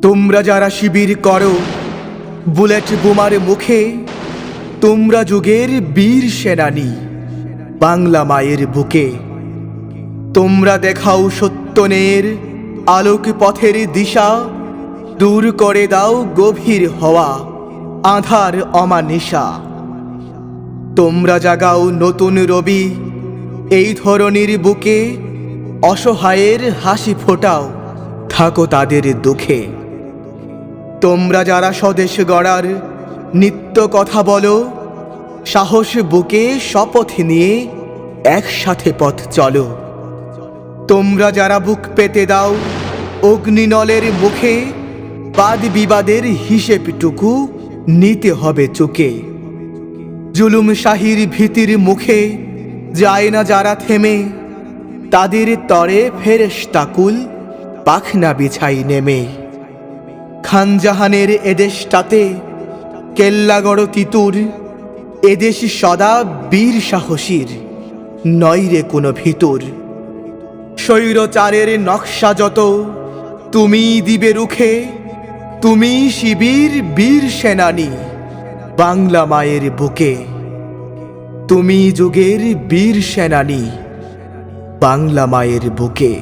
তোমরা যারা শিবির করো বুলেট বোমার মুখে, তোমরা যুগের বীর সেনানী বাংলা মায়ের বুকে। তোমরা দেখাও সত্যনের আলোক পথের দিশা, দূর করে দাও গভীর হওয়া আঁধার অমানিশা। তোমরা জাগাও নতুন রবি এই ধরনের বুকে, অসহায়ের হাসি ফোটাও থাকো তাদের দুঃখে। তোমরা যারা স্বদেশ গড়ার নিত্য কথা বলো, সাহস বুকে শপথ নিয়ে একসাথে পথ চলো। তোমরা যারা বুক পেতে দাও অগ্নিনলের মুখে, বাদ বিবাদের হিসেবটুকু নিতে হবে চুকে। জুলুম শাহির ভীতির মুখে যায় না যারা থেমে, তাদের তরে ফেরেশতাকুল পাখনা বিছাই নেমে। খানজাহানের এদেশটাতে কেল্লাগড় তিতুর, এদেশ সদা বীর সাহসীর নয় রে কোনো ভিতুর। স্বৈরচারের নকশা যত তুমি দিবে রুখে, তুমি শিবির বীর সেনানী বাংলা মায়ের বুকে। তুমি যুগের বীর সেনানী বাংলা মায়ের বুকে।